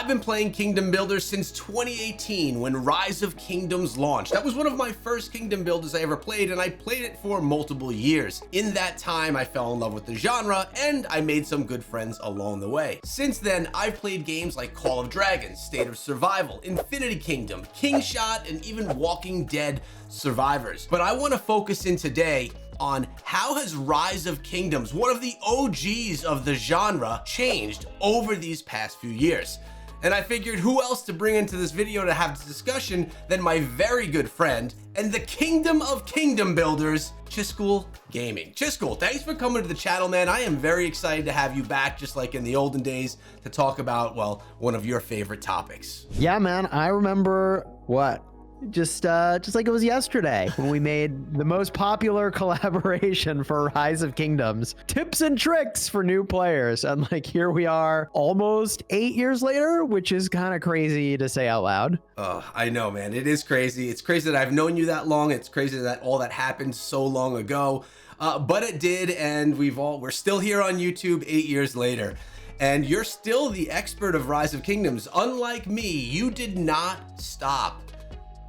been playing Kingdom Builders since 2018 when Rise of Kingdoms launched. That was one of my first Kingdom Builders I ever played, and I played it for multiple years. In that time, I fell in love with the genre, and I made some good friends along the way. Since then, I've played games like Call of Dragons, State of Survival, Infinity Kingdom, King Shot, and even Walking Dead Survivors. But I want to focus in today on how has Rise of Kingdoms, one of the OGs of the genre, changed over these past few years. And I figured who else to bring into this video to have this discussion than my very good friend and the Kingdom of Kingdom Builders, Chiscool Gaming. Chiscool, thanks for coming to the channel, man. I am very excited to have you back, just like in the olden days, to talk about, well, one of your favorite topics. Yeah, man, I remember just like it was yesterday when we made the most popular collaboration for Rise of Kingdoms, tips and tricks for new players. And like, here we are almost 8 years later, which is kind of crazy to say out loud. I know, man. It is crazy. It's crazy that I've known you that long. It's crazy that all that happened so long ago, but it did. And we're still here on YouTube 8 years later. And you're still the expert of Rise of Kingdoms. Unlike me, you did not stop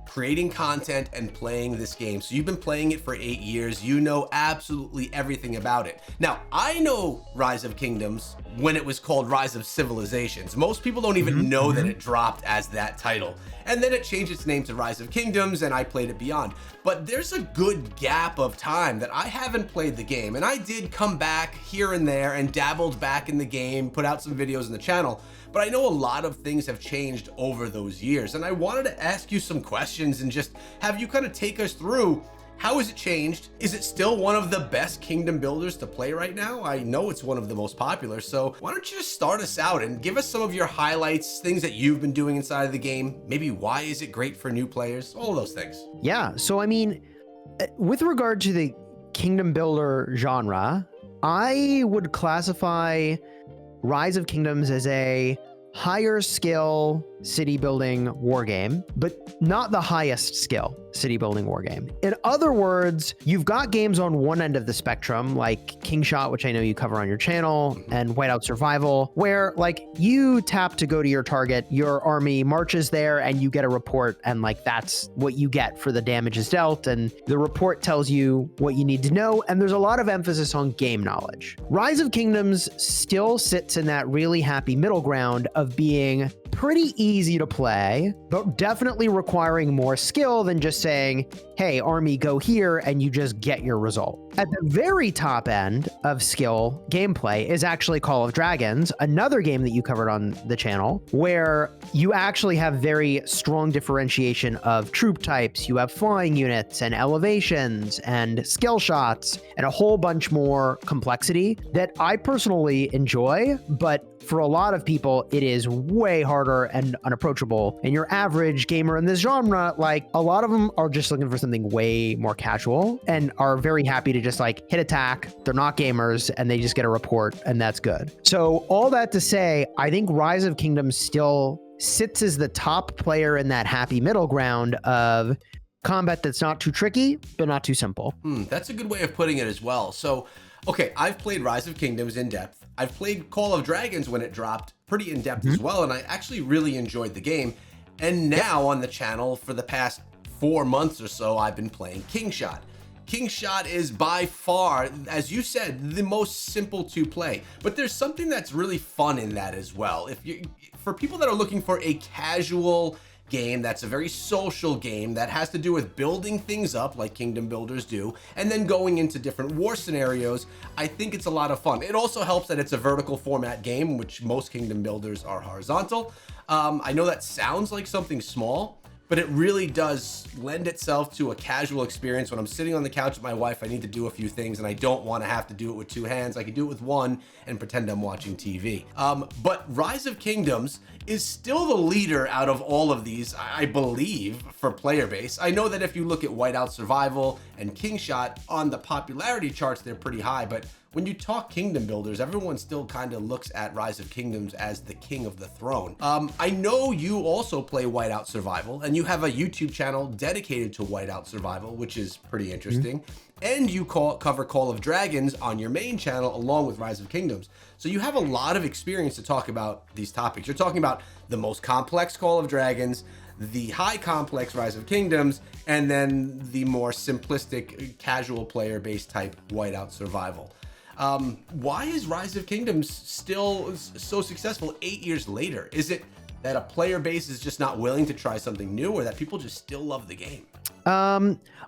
creating content and playing this game. So you've been playing it for 8 years. You know absolutely everything about it. Now, I know Rise of Kingdoms when it was called Rise of Civilizations. Most people don't even know that it dropped as that title. And then it changed its name to Rise of Kingdoms, and I played it beyond. But there's a good gap of time that I haven't played the game. And I did come back here and there and dabbled back in the game, put out some videos on the channel. But I know a lot of things have changed over those years. And I wanted to ask you some questions and just have you kind of take us through how has it changed? Is it still one of the best Kingdom Builders to play right now? I know it's one of the most popular, so why don't you just start us out and give us some of your highlights, things that you've been doing inside of the game, maybe why is it great for new players, all of those things. Yeah, so I mean, with regard to the Kingdom Builder genre, I would classify Rise of Kingdoms as a higher skill city building war game, but not the highest skill city building war game. In other words, you've got games on one end of the spectrum, like King Shot, which I know you cover on your channel, and Whiteout Survival, where like you tap to go to your target, your army marches there, and you get a report, and like that's what you get for the damages dealt, and the report tells you what you need to know, and there's a lot of emphasis on game knowledge. Rise of Kingdoms still sits in that really happy middle ground of being pretty easy to play, but definitely requiring more skill than just saying, hey, army, go here, and you just get your result. At the very top end of skill gameplay is actually Call of Dragons, another game that you covered on the channel, where you actually have very strong differentiation of troop types. You have flying units and elevations and skill shots and a whole bunch more complexity that I personally enjoy, but for a lot of people, it is way harder and unapproachable. And your average gamer in this genre, like a lot of them are just looking for something way more casual and are very happy to just like hit attack. They're not gamers and they just get a report and that's good. So all that to say, I think Rise of Kingdoms still sits as the top player in that happy middle ground of combat that's not too tricky, but not too simple. That's a good way of putting it as well. So, okay, I've played Rise of Kingdoms in depth. I've played Call of Dragons when it dropped pretty in depth as well, and I actually really enjoyed the game. And now on the channel for the past 4 months or so, I've been playing King Shot. King Shot is by far, as you said, the most simple to play, but there's something that's really fun in that as well. For people that are looking for a casual game that's a very social game that has to do with building things up like Kingdom Builders do, and then going into different war scenarios, I think it's a lot of fun. It also helps that it's a vertical format game, which most Kingdom Builders are horizontal. I know that sounds like something small, but it really does lend itself to a casual experience. When I'm sitting on the couch with my wife, I need to do a few things and I don't want to have to do it with 2 hands. I can do it with 1 and pretend I'm watching TV. But Rise of Kingdoms is still the leader out of all of these, I believe, for player base. I know that if you look at Whiteout Survival and King Shot on the popularity charts, they're pretty high, but when you talk Kingdom Builders, everyone still kind of looks at Rise of Kingdoms as the king of the throne. I know you also play Whiteout Survival, and you have a YouTube channel dedicated to Whiteout Survival, which is pretty interesting. and you cover Call of Dragons on your main channel along with Rise of Kingdoms. So you have a lot of experience to talk about these topics. You're talking about the most complex Call of Dragons, the high complex Rise of Kingdoms, and then the more simplistic casual player based type Whiteout Survival. Why is Rise of Kingdoms still so successful 8 years later? Is it that a player base is just not willing to try something new, or that people just still love the game? I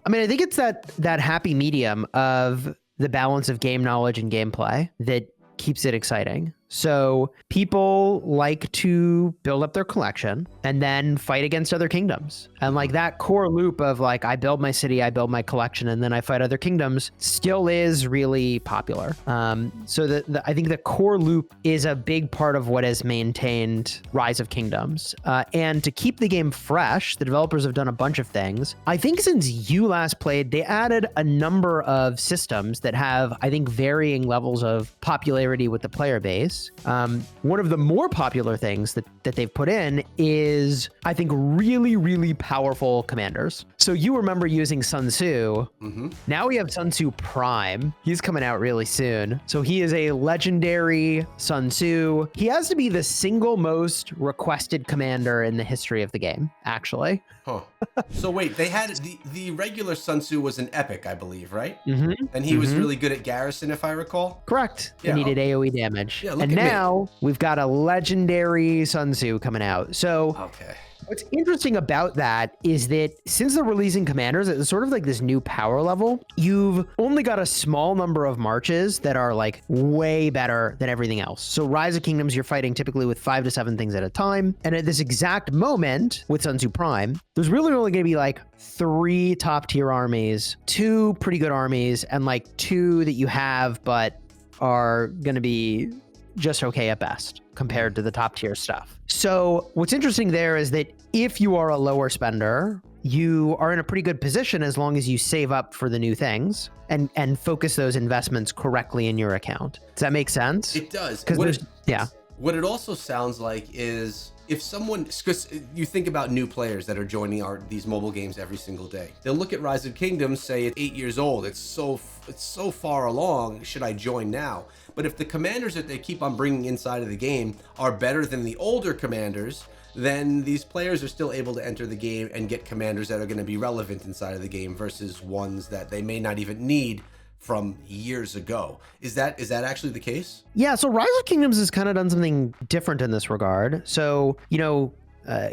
mean, I think it's that happy medium of the balance of game knowledge and gameplay that keeps it exciting. So people like to build up their collection and then fight against other kingdoms. And like that core loop of like, I build my city, I build my collection, and then I fight other kingdoms still is really popular. So I think the core loop is a big part of what has maintained Rise of Kingdoms. And to keep the game fresh, the developers have done a bunch of things. I think since you last played, they added a number of systems that have, I think, varying levels of popularity with the player base. One of the more popular things that they've put in is, I think, really, really powerful commanders. So you remember using Sun Tzu. Now we have Sun Tzu Prime. He's coming out really soon. So he is a legendary Sun Tzu. He has to be the single most requested commander in the history of the game, actually. Huh. So wait, they had the regular Sun Tzu was an epic, I believe, right? And he was really good at garrison, if I recall. Correct. Yeah, He needed AoE damage. Yeah, look and at me. now we've got a legendary Sun Tzu coming out. So Okay. what's interesting about that is that since they're releasing commanders at sort of like this new power level, you've only got a small number of marches that are like way better than everything else. So Rise of Kingdoms, you're fighting typically with 5 to 7 things at a time. And at this exact moment with Sun Tzu Prime, there's really only going to be like 3 top tier armies, 2 pretty good armies, and like 2 that you have but are going to be just okay at best compared to the top tier stuff. So what's interesting there is that if you are a lower spender, you are in a pretty good position as long as you save up for the new things and focus those investments correctly in your account. Does that make sense? It does. Because What it also sounds like is if someone, because you think about new players that are joining these mobile games every single day, they'll look at Rise of Kingdoms, say it's 8 years old, it's so far along, should I join now? But if the commanders that they keep on bringing inside of the game are better than the older commanders, then these players are still able to enter the game and get commanders that are going to be relevant inside of the game versus ones that they may not even need from years ago. Is that actually the case? Yeah, so Rise of Kingdoms has kind of done something different in this regard. So,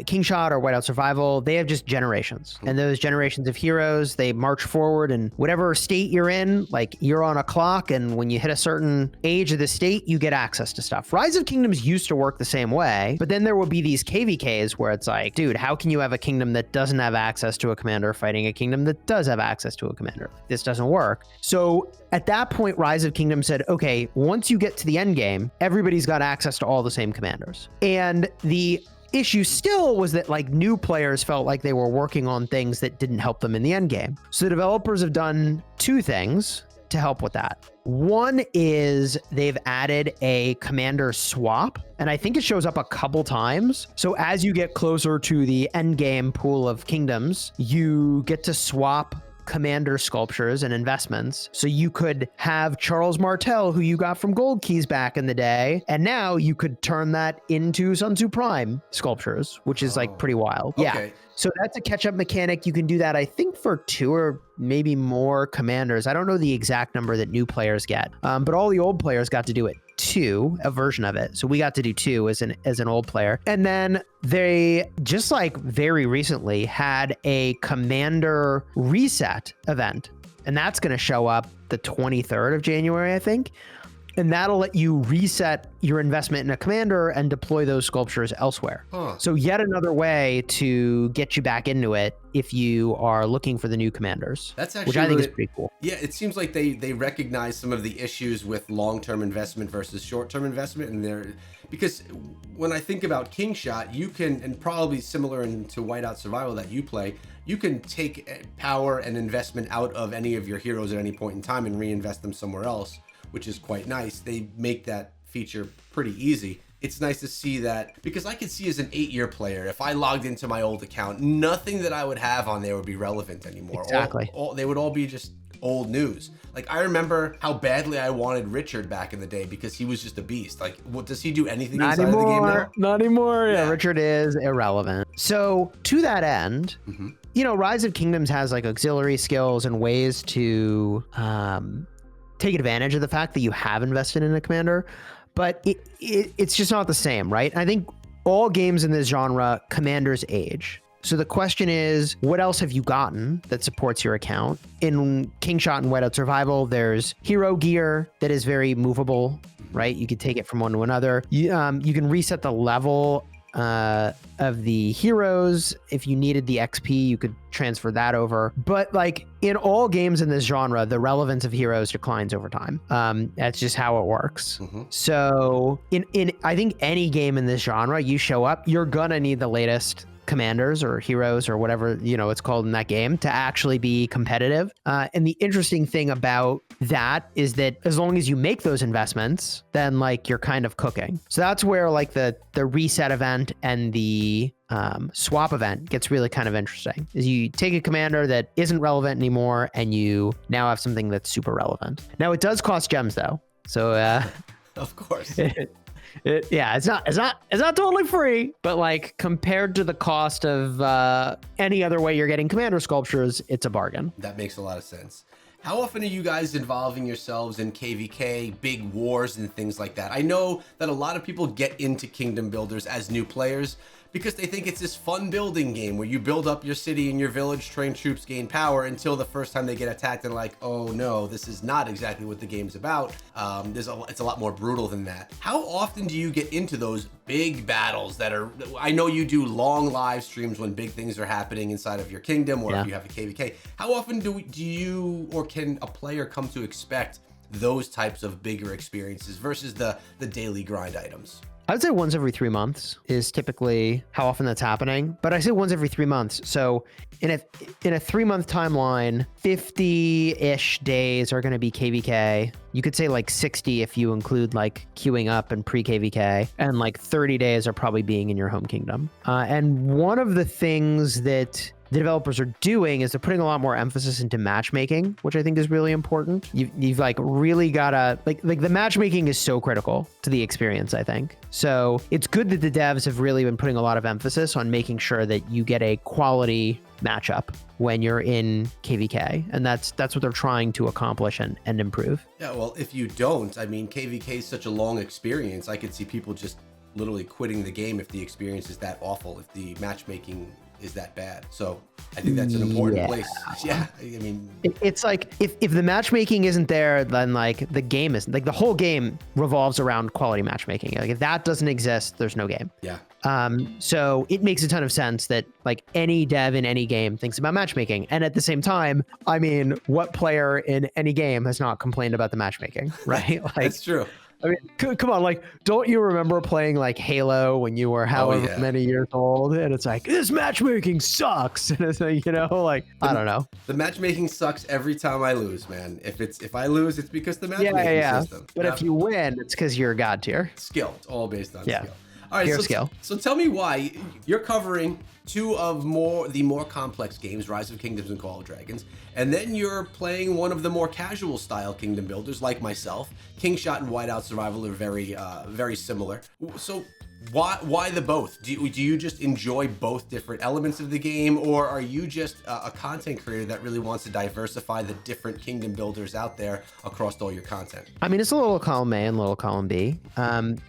King Shot or Whiteout Survival, they have just generations. And those generations of heroes, they march forward, and whatever state you're in, like you're on a clock, and when you hit a certain age of the state, you get access to stuff. Rise of Kingdoms used to work the same way, but then there would be these KVKs where it's like, dude, how can you have a kingdom that doesn't have access to a commander fighting a kingdom that does have access to a commander? This doesn't work. So at that point, Rise of Kingdoms said, okay, once you get to the end game, everybody's got access to all the same commanders. And the issue still was that like new players felt like they were working on things that didn't help them in the end game. So the developers have done 2 things to help with that. One is they've added a commander swap, and I think it shows up a couple times. So as you get closer to the end game pool of kingdoms, you get to swap commander sculptures and investments. So you could have Charles Martel, who you got from Gold Keys back in the day, and now you could turn that into Sun Tzu Prime sculptures, which is like pretty wild. Okay. Yeah. So that's a catch-up mechanic. You can do that, I think, for 2 or maybe more commanders. I don't know the exact number that new players get, but all the old players got to do it 2, a version of it. So we got to do 2 as an old player. And then they just like very recently had a commander reset event, and that's going to show up the 23rd of January, I think. And that'll let you reset your investment in a commander and deploy those sculptures elsewhere. So yet another way to get you back into it if you are looking for the new commanders. That's actually which I think is pretty cool. Yeah, it seems like they recognize some of the issues with long-term investment versus short-term investment, and because when I think about King Shot, you can, and probably similar to Whiteout Survival that you play, you can take power and investment out of any of your heroes at any point in time and reinvest them somewhere else, which is quite nice. They make that feature pretty easy. It's nice to see that, because I could see as an 8-year player, if I logged into my old account, nothing that I would have on there would be relevant anymore. Exactly. They would all be just old news. Like, I remember how badly I wanted Richard back in the day because he was just a beast. Like, what does he do anything Not inside of the game now? Not anymore. Yeah, Yeah. Richard is irrelevant. So to that end, you know, Rise of Kingdoms has like auxiliary skills and ways to take advantage of the fact that you have invested in a commander, but it's just not the same, right? I think all games in this genre, commanders age. So the question is, what else have you gotten that supports your account? In Kingshot and Whiteout Survival, there's hero gear that is very movable, right? You could take it from one to another. You can reset the level of the heroes. If you needed the XP, you could transfer that over. But like in all games in this genre, the relevance of heroes declines over time. That's just how it works. So in I think any game in this genre, you show up, you're gonna need the latest commanders or heroes or whatever, you know, it's called in that game to actually be competitive. And the interesting thing about that is that as long as you make those investments, then like you're kind of cooking. So that's where like the reset event and the swap event gets really kind of interesting. Is you take a commander that isn't relevant anymore and you now have something that's super relevant. Now it does cost gems though. So of course. Yeah, it's not totally free, but like compared to the cost of any other way you're getting commander sculptures, it's a bargain. That makes a lot of sense. How often are you guys involving yourselves in KVK, big wars and things like that? I know that a lot of people get into Kingdom Builders as new players because they think it's this fun building game where you build up your city and your village, train troops, gain power until the first time they get attacked and like, oh no, this is not exactly what the game's about. It's a lot more brutal than that. How often do you get into those big battles that are, I know you do long live streams when big things are happening inside of your kingdom or if you have a KVK. How often do you or can a player come to expect those types of bigger experiences versus the daily grind items? I would say once every 3 months is typically how often that's happening, but I say once every 3 months. So in a 3-month timeline, 50-ish days are going to be KVK. You could say like 60 if you include like queuing up and pre-KVK, and like 30 days are probably being in your home kingdom. And one of the things that the developers are doing is they're putting a lot more emphasis into matchmaking, which I think is really important. You've like really gotta like the matchmaking is so critical to the experience, I think. So it's good that the devs have really been putting a lot of emphasis on making sure that you get a quality matchup when you're in KVK, and that's what they're trying to accomplish and improve. Yeah, well, if you don't, I mean, KVK is such a long experience. I could see people just literally quitting the game if the experience is that awful, if the matchmaking is that bad. So I think that's an important place. Yeah, I mean, it's like if the matchmaking isn't there, then like the game isn't, like the whole game revolves around quality matchmaking. Like if that doesn't exist, there's no game. Yeah. So it makes a ton of sense that like any dev in any game thinks about matchmaking. And at the same time, I mean, what player in any game has not complained about the matchmaking, right? Like, that's true. I mean, come on, like, don't you remember playing like Halo when you were however many years old? And it's like, this matchmaking sucks. And it's like, you know, like, I don't know. The matchmaking sucks every time I lose, man. If I lose, it's because the matchmaking system. But if you win, it's because you're god tier. Skill. It's all based on skill. All right, skill. So tell me why you're covering two of the more complex games, Rise of Kingdoms and Call of Dragons, and then you're playing one of the more casual style kingdom builders like myself. Kingshot and Whiteout Survival are very similar. So why the both? Do you just enjoy both different elements of the game, or are you just a content creator that really wants to diversify the different kingdom builders out there across all your content? I mean, it's a little column A and a little column B.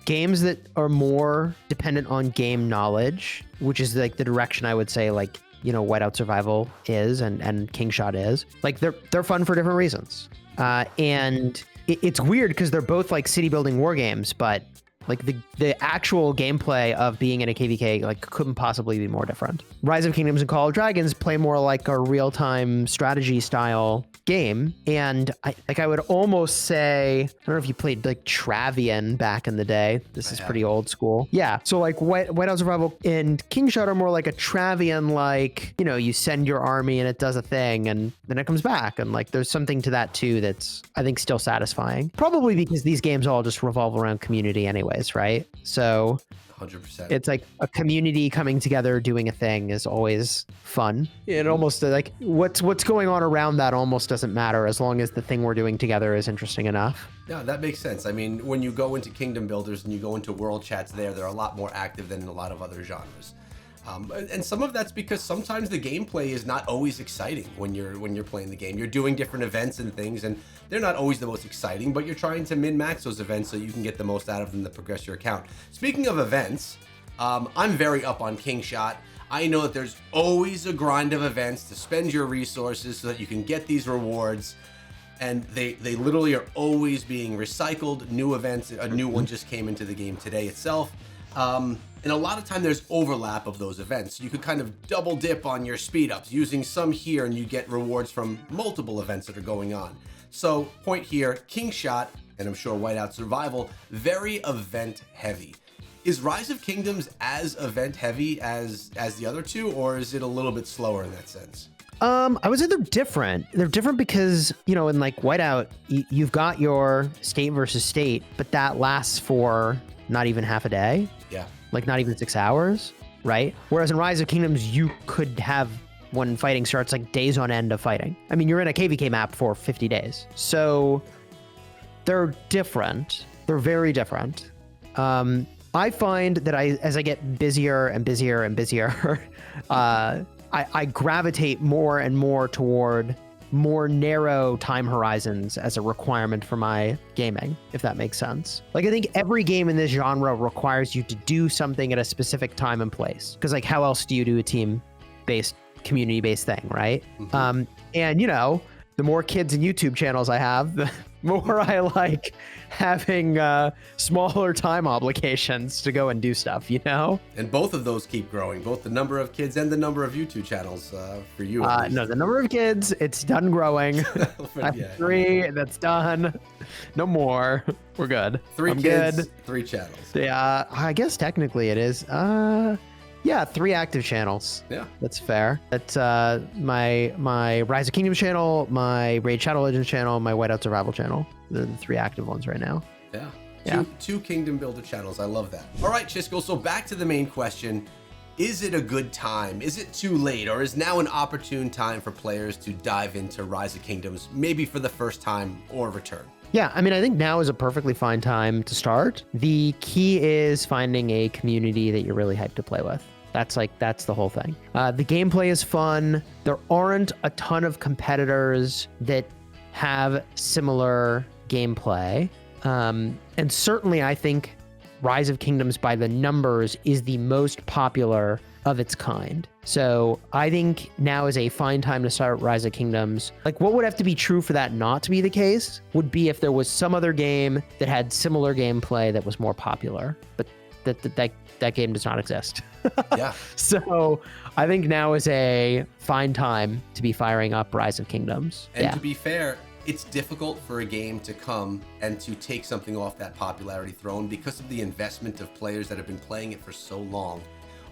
Games that are more dependent on game knowledge, which is like the direction I would say like, you know, Whiteout Survival is and Kingshot is, like they're fun for different reasons. And it's weird because they're both like city building war games, but like the actual gameplay of being in a KVK like couldn't possibly be more different. Rise of Kingdoms and Call of Dragons play more like a real-time strategy style game, and I would almost say, I don't know if you played like Travian back in the day. This is pretty old school. Yeah, so like Whiteout Survival and Kingshot are more like a Travian, like, you know, you send your army and it does a thing and then it comes back, and like there's something to that too that's I think still satisfying. Probably because these games all just revolve around community anyways. ways, right? So 100%. it's like a community coming together doing a thing is always fun. It almost like what's going on around that almost doesn't matter as long as the thing we're doing together is interesting enough. Yeah, that makes sense. I mean, when you go into Kingdom Builders and you go into world chats they're a lot more active than a lot of other genres. And some of that's because sometimes the gameplay is not always exciting when you're playing the game. You're doing different events and things, and they're not always the most exciting, but you're trying to min-max those events so you can get the most out of them to progress your account. Speaking of events, I'm very up on King Shot. I know that there's always a grind of events to spend your resources so that you can get these rewards, and they literally are always being recycled. New events, a new one just came into the game today itself. And a lot of time there's overlap of those events. You could kind of double dip on your speed ups using some here and you get rewards from multiple events that are going on. So point here, King Shot, and I'm sure Whiteout Survival, very event heavy. Is Rise of Kingdoms as event heavy as the other two, or is it a little bit slower in that sense? I would say they're different. They're different because, you know, in like Whiteout, you've got your state versus state, but that lasts for not even half a day. Yeah. Like not even 6 hours, right? Whereas in Rise of Kingdoms, you could have, when fighting starts, like days on end of fighting. I mean, you're in a KVK map for 50 days. So they're different. They're very different. I find that as I get busier and busier and busier, I gravitate more and more toward more narrow time horizons as a requirement for my gaming, if that makes sense. Like, I think every game in this genre requires you to do something at a specific time and place. Because, like, how else do you do a team-based, community-based thing, right? Mm-hmm. And, you know, the more kids and YouTube channels I have, the more I like having smaller time obligations to go and do stuff, you know? And both of those keep growing, both the number of kids and the number of YouTube channels for you. No, the number of kids, it's done growing. I have 3, that's done. No more. We're good. 3 I'm kids, good. 3 channels. Yeah, I guess technically it is. Yeah, 3 active channels. Yeah, that's fair. That's my Rise of Kingdoms channel, my Raid Shadow Legends channel, my Whiteout Survival channel. They're the 3 active ones right now. Yeah. Two Kingdom Builder channels. I love that. All right, Chisco. So back to the main question. Is it a good time? Is it too late? Or is now an opportune time for players to dive into Rise of Kingdoms, maybe for the first time or return? Yeah, I mean, I think now is a perfectly fine time to start. The key is finding a community that you're really hyped to play with. That's the whole thing. The gameplay is fun. There aren't a ton of competitors that have similar gameplay. And certainly I think Rise of Kingdoms by the numbers is the most popular of its kind. So I think now is a fine time to start Rise of Kingdoms. Like, what would have to be true for that not to be the case would be if there was some other game that had similar gameplay that was more popular, but that game does not exist. Yeah. So I think now is a fine time to be firing up Rise of Kingdoms. And to be fair, it's difficult for a game to come and to take something off that popularity throne because of the investment of players that have been playing it for so long.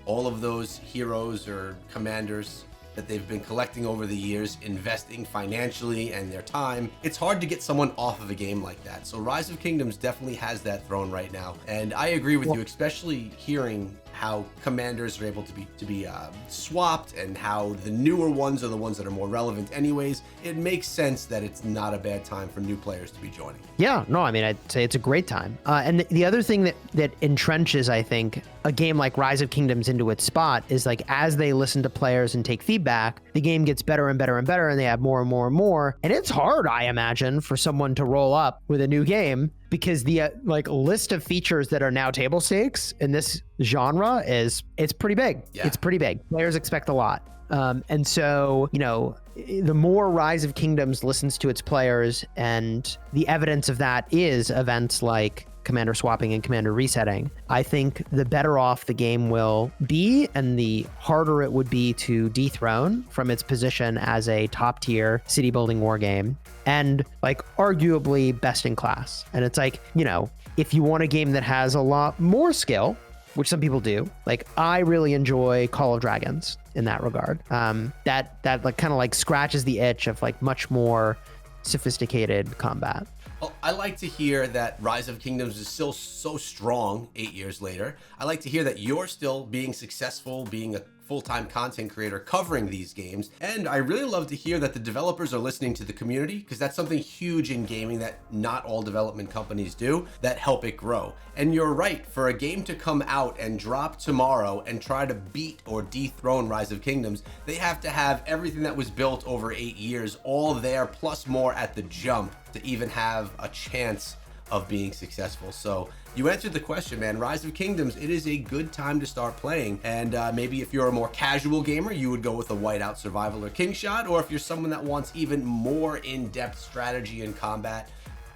All of those heroes or commanders that they've been collecting over the years, investing financially and their time. It's hard to get someone off of a game like that. So Rise of Kingdoms definitely has that throne right now. And I agree with you, especially hearing how commanders are able to be swapped and how the newer ones are the ones that are more relevant anyways. It makes sense that it's not a bad time for new players to be joining. Yeah, no, I mean, I'd say it's a great time. And the other thing that entrenches, I think, a game like Rise of Kingdoms into its spot is like, as they listen to players and take feedback, the game gets better and better and better, and they have more and more and more. And it's hard, I imagine, for someone to roll up with a new game because the list of features that are now table stakes in this genre it's pretty big. Yeah. It's pretty big. Players expect a lot. And so, you know, the more Rise of Kingdoms listens to its players, and the evidence of that is events like commander swapping and commander resetting, I think the better off the game will be and the harder it would be to dethrone from its position as a top tier city building war game and like arguably best in class. And it's like, you know, if you want a game that has a lot more skill, which some people do, like I really enjoy Call of Dragons in that regard. That like kind of like scratches the itch of like much more sophisticated combat. Well, I like to hear that Rise of Kingdoms is still so strong 8 years later. I like to hear that you're still being successful, being a full-time content creator covering these games. And I really love to hear that the developers are listening to the community, because that's something huge in gaming that not all development companies do, that help it grow. And you're right, for a game to come out and drop tomorrow and try to beat or dethrone Rise of Kingdoms, they have to have everything that was built over 8 years all there, plus more at the jump, to even have a chance of being successful. So you answered the question, man. Rise of Kingdoms, it is a good time to start playing. And maybe if you're a more casual gamer, you would go with a whiteout survival or king shot. Or if you're someone that wants even more in-depth strategy and combat,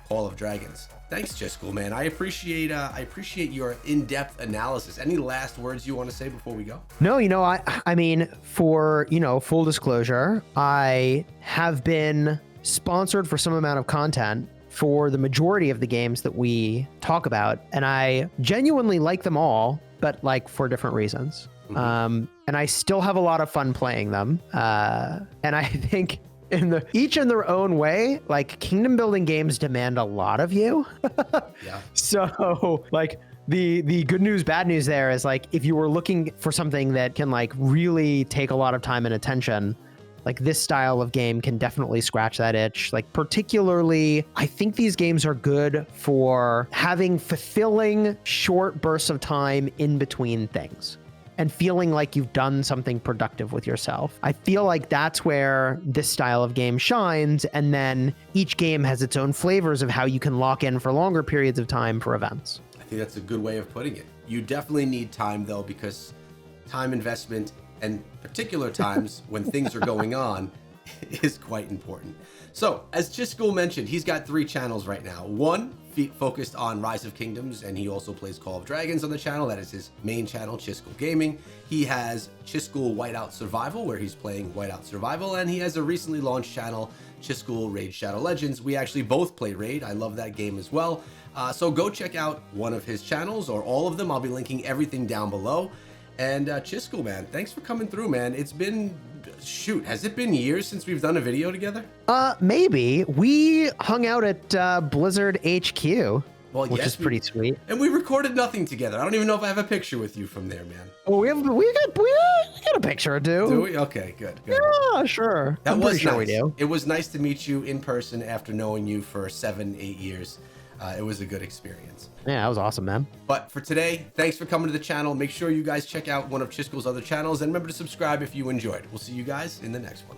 Call of Dragons. Thanks, Chiscool, man. I appreciate your in-depth analysis. Any last words you want to say before we go? No, I mean, for, full disclosure, I have been sponsored for some amount of content for the majority of the games that we talk about, and I genuinely like them all, but like for different reasons. And I still have a lot of fun playing them. And I think each in their own way, like, kingdom building games demand a lot of you. Yeah. So like, the good news, bad news there is, like, if you were looking for something that can like really take a lot of time and attention, like, this style of game can definitely scratch that itch. Like, particularly, I think these games are good for having fulfilling short bursts of time in between things and feeling like you've done something productive with yourself. I feel like that's where this style of game shines, and then each game has its own flavors of how you can lock in for longer periods of time for events. I think that's a good way of putting it. You definitely need time, though, because time investment, and particular times when things are going on, is quite important. So, as Chiscool mentioned, he's got 3 channels right now. One focused on Rise of Kingdoms, and he also plays Call of Dragons on the channel. That is his main channel, Chiscool Gaming. He has Chiscool Whiteout Survival, where he's playing Whiteout Survival, and he has a recently launched channel, Chiscool Raid Shadow Legends. We actually both play Raid. I love that game as well. So go check out one of his channels, or all of them. I'll be linking everything down below. And Chiscool, man, thanks for coming through, man. It's been, shoot, has it been years since we've done a video together? Maybe. We hung out at Blizzard HQ, well, which is pretty sweet. And we recorded nothing together. I don't even know if I have a picture with you from there, man. Oh, we got a picture or two. Do we? Okay, good. Yeah, sure. That was sure nice. We do. It was nice to meet you in person after knowing you for 7-8 years. It was a good experience. Yeah, that was awesome, man. But for today, thanks for coming to the channel. Make sure you guys check out one of Chiscool's other channels, and remember to subscribe if you enjoyed. We'll see you guys in the next one.